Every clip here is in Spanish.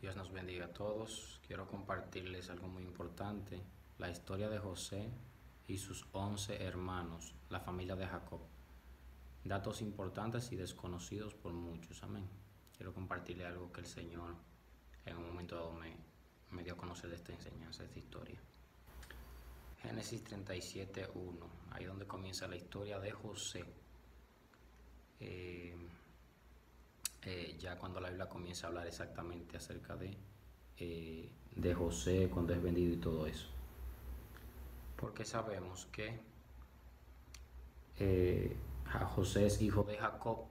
Dios nos bendiga a todos. Quiero compartirles algo muy importante, la historia de José y sus 11 hermanos, la familia de Jacob. Datos importantes y desconocidos por muchos. Amén. Quiero compartirle algo que el Señor en un momento dado me dio a conocer de esta enseñanza, de esta historia. Génesis 37:1, ahí donde comienza la historia de José. Ya cuando la Biblia comienza a hablar exactamente acerca de José, cuando es vendido y todo eso. Porque sabemos que José es hijo de Jacob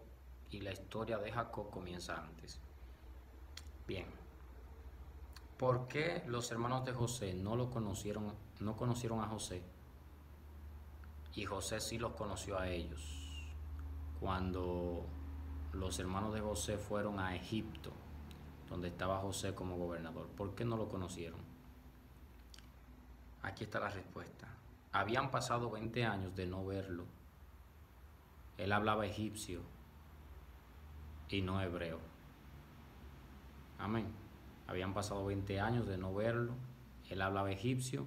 y la historia de Jacob comienza antes. Bien, ¿por qué los hermanos de José no conocieron a José? Y José sí los conoció a ellos. Cuando los hermanos de José fueron a Egipto, donde estaba José como gobernador, ¿por qué no lo conocieron? Aquí está la respuesta. Habían pasado 20 años de no verlo. Él hablaba egipcio y no hebreo. Amén. Habían pasado 20 años de no verlo. Él hablaba egipcio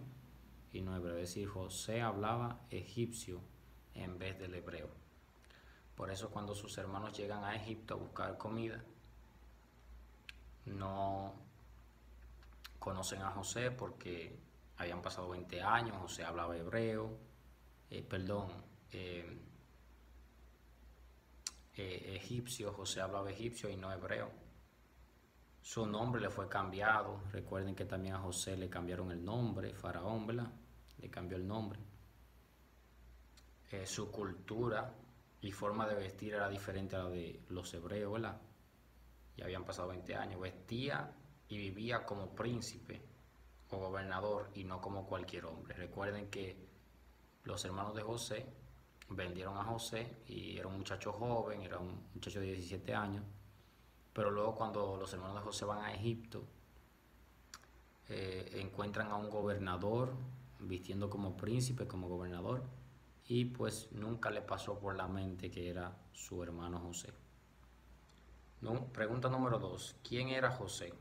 y no hebreo. Es decir, José hablaba egipcio en vez del hebreo. Por eso cuando sus hermanos llegan a Egipto a buscar comida, no conocen a José porque habían pasado 20 años, José hablaba hebreo, egipcio, José hablaba egipcio y no hebreo. Su nombre le fue cambiado. Recuerden que también a José le cambiaron el nombre, Faraón, ¿verdad? Le cambió el nombre. Su cultura y forma de vestir era diferente a la de los hebreos, ¿verdad? Ya habían pasado 20 años. Vestía y vivía como príncipe o gobernador y no como cualquier hombre. Recuerden que los hermanos de José vendieron a José y era un muchacho joven, era un muchacho de 17 años. Pero luego cuando los hermanos de José van a Egipto, encuentran a un gobernador vistiendo como príncipe, como gobernador, y pues nunca le pasó por la mente que era su hermano José. No, pregunta número 2. ¿Quién era José?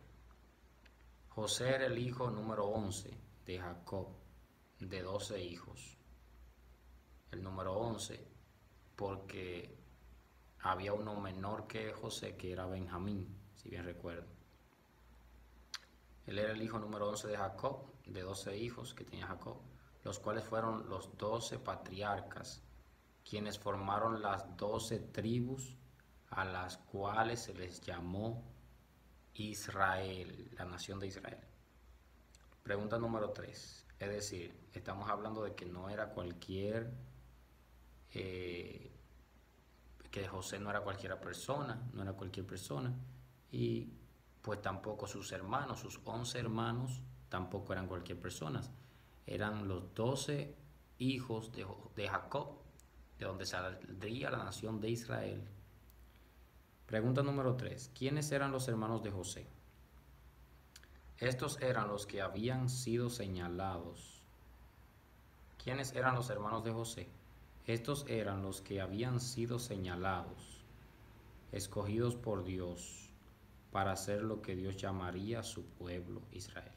José era el hijo número 11 de Jacob, de 12 hijos. El número 11 porque había uno menor que José, que era Benjamín, si bien recuerdo. Él era el hijo número 11 de Jacob, de 12 hijos que tenía Jacob, los cuales fueron los 12 patriarcas, quienes formaron las 12 tribus a las cuales se les llamó Israel, la nación de Israel. Pregunta número 3. Es decir, estamos hablando de que no era eh, que José no era no era cualquier persona, y pues tampoco sus hermanos, sus 11 hermanos, tampoco eran cualquier persona. Eran los 12 hijos de Jacob, de donde saldría la nación de Israel. Pregunta número 3. ¿Quiénes eran los hermanos de José? Estos eran los que habían sido señalados. ¿Quiénes eran los hermanos de José? Estos eran los que habían sido señalados, escogidos por Dios para hacer lo que Dios llamaría su pueblo Israel.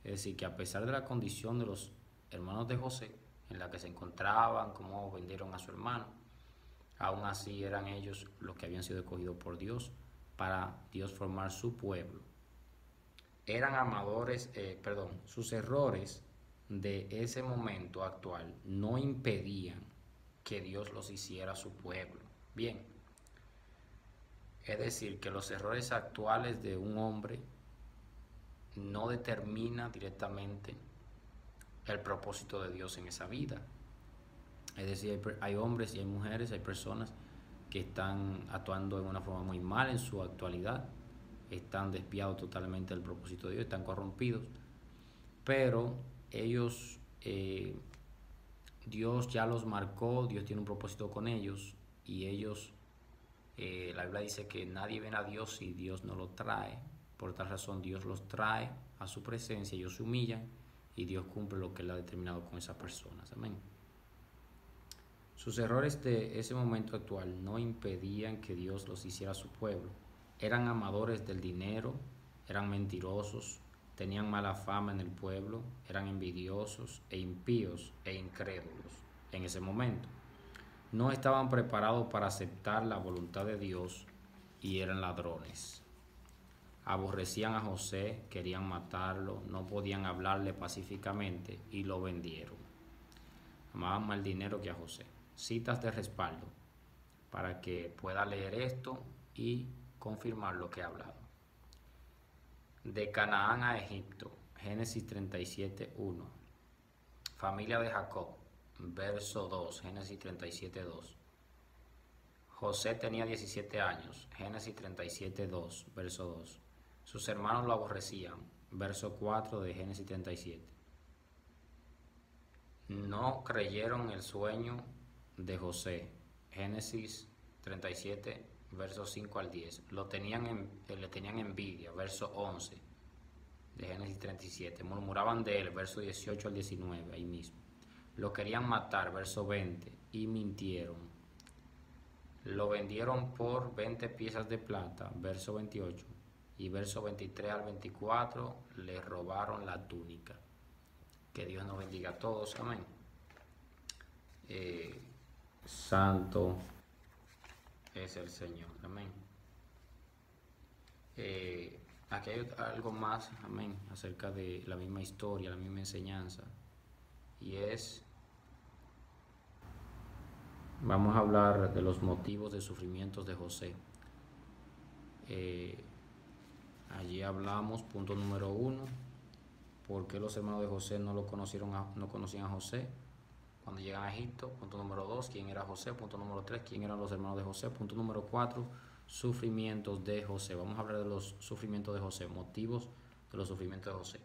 Es decir, que a pesar de la condición de los hermanos de José, en la que se encontraban, cómo vendieron a su hermano, aún así eran ellos los que habían sido escogidos por Dios para Dios formar su pueblo. Eran sus errores de ese momento actual no impedían que Dios los hiciera su pueblo. Bien, es decir, que los errores actuales de un hombre no determina directamente el propósito de Dios en esa vida. Es decir, hay hombres y hay mujeres, hay personas que están actuando de una forma muy mal en su actualidad, están desviados totalmente del propósito de Dios, están corrompidos, pero ellos, Dios ya los marcó, Dios tiene un propósito con ellos y ellos, la Biblia dice que nadie ven a Dios si Dios no lo trae. Por tal razón Dios los trae a su presencia, ellos se humillan y Dios cumple lo que Él ha determinado con esas personas. Amén. Sus errores de ese momento actual no impedían que Dios los hiciera su pueblo. Eran amadores del dinero, eran mentirosos, tenían mala fama en el pueblo, eran envidiosos e impíos e incrédulos en ese momento. No estaban preparados para aceptar la voluntad de Dios y eran ladrones. Aborrecían a José, querían matarlo, no podían hablarle pacíficamente y lo vendieron. Amaban más el dinero que a José. Citas de respaldo para que pueda leer esto y confirmar lo que he hablado. De Canaán a Egipto, Génesis 37:1. Familia de Jacob, verso 2, Génesis 37:2. José tenía 17 años, Génesis 37:2, verso 2. Sus hermanos lo aborrecían, verso 4 de Génesis 37. No creyeron el sueño de José, Génesis 37, versos 5 al 10. Le tenían envidia, verso 11 de Génesis 37. Murmuraban de él, verso 18 al 19, ahí mismo. Lo querían matar, verso 20, y mintieron. Lo vendieron por 20 piezas de plata, verso 28, y verso 23 al 24 le robaron la túnica. Que Dios nos bendiga a todos, amén. Santo es el Señor, amén. Aquí hay algo más, amén, acerca de la misma historia, la misma enseñanza, y vamos a hablar de los motivos de sufrimientos de José. Allí hablamos, punto número 1, por qué los hermanos de José no conocían a José cuando llegan a Egipto. Punto número 2, quién era José. Punto número 3, quién eran los hermanos de José. Punto número 4, sufrimientos de José. Vamos a hablar de los sufrimientos de José, motivos de los sufrimientos de José.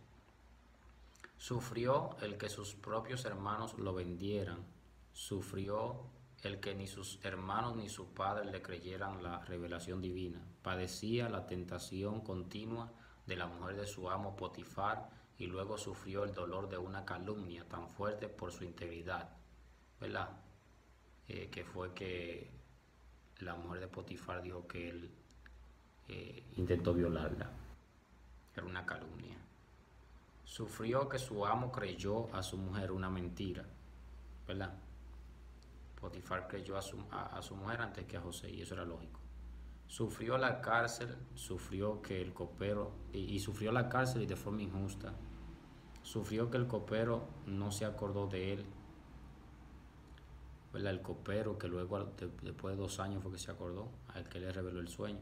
Sufrió el que sus propios hermanos lo vendieran. Sufrió el que ni sus hermanos ni su padre le creyeran la revelación divina. Padecía la tentación continua de la mujer de su amo Potifar, y luego sufrió el dolor de una calumnia tan fuerte por su integridad, ¿verdad? Que fue que la mujer de Potifar dijo que él intentó violarla. Era una calumnia. Sufrió que su amo creyó a su mujer una mentira, ¿verdad? Potifar creyó a su mujer antes que a José, y eso era lógico. Sufrió la cárcel, sufrió que el copero, y sufrió la cárcel y de forma injusta. Sufrió que el copero no se acordó de él, ¿verdad? El copero que luego, después de 2 años fue que se acordó, al que le reveló el sueño.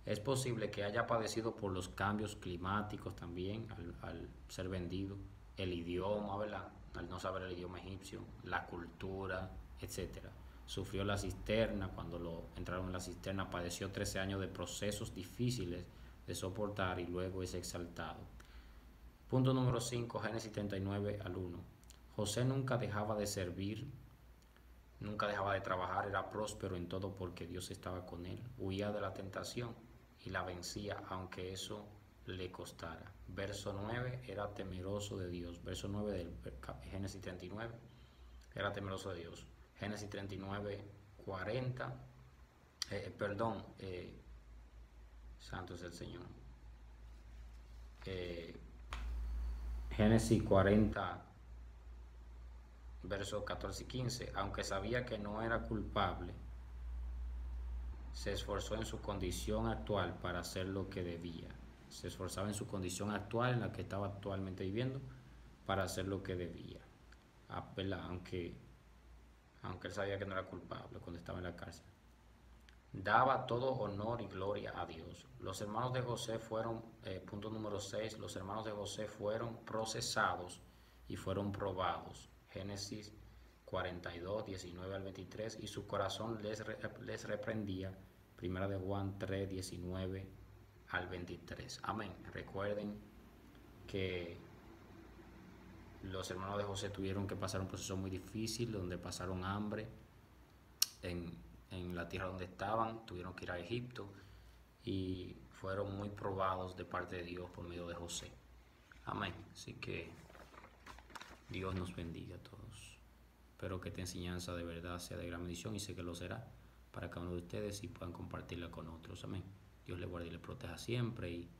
Es posible que haya padecido por los cambios climáticos también, al ser vendido, el idioma, ¿verdad? Al no saber el idioma egipcio, la cultura, etc. Sufrió la cisterna, cuando lo entraron en la cisterna, padeció 13 años de procesos difíciles de soportar y luego es exaltado. Punto número 5, Génesis 39 al 1. José nunca dejaba de servir, nunca dejaba de trabajar, era próspero en todo porque Dios estaba con él. Huía de la tentación y la vencía, aunque eso le costara. Verso 9, era temeroso de Dios. Verso 9 del Génesis 39, era temeroso de Dios. Génesis 39, 40, santo es el Señor. Génesis 40, versos 14 y 15, aunque sabía que no era culpable, se esforzó en su condición actual para hacer lo que debía. Se esforzaba en su condición actual, en la que estaba actualmente viviendo, para hacer lo que debía. Aunque él sabía que no era culpable cuando estaba en la cárcel. Daba todo honor y gloria a Dios. Los hermanos de José fueron, punto número 6, los hermanos de José fueron procesados y fueron probados. Génesis 42, 19 al 23, y su corazón les reprendía. Primera de Juan 3, 19 al 23. Amén. Recuerden que los hermanos de José tuvieron que pasar un proceso muy difícil, donde pasaron hambre en la tierra donde estaban, tuvieron que ir a Egipto y fueron muy probados de parte de Dios por medio de José. Amén. Así que Dios nos bendiga a todos. Espero que esta enseñanza de verdad sea de gran bendición, y sé que lo será para cada uno de ustedes y puedan compartirla con otros. Amén. Dios les guarde y les proteja siempre, y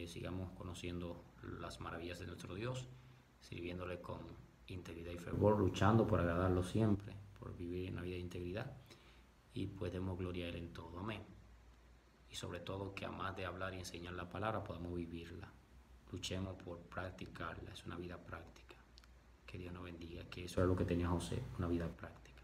sigamos conociendo las maravillas de nuestro Dios, sirviéndole con integridad y fervor, luchando por agradarlo siempre, por vivir una vida de integridad, y pues demos gloria a Él en todo. Amén. Y sobre todo que, además de hablar y enseñar la palabra, podamos vivirla. Luchemos por practicarla, es una vida práctica. Que Dios nos bendiga, que eso es lo que tenía José, una vida práctica.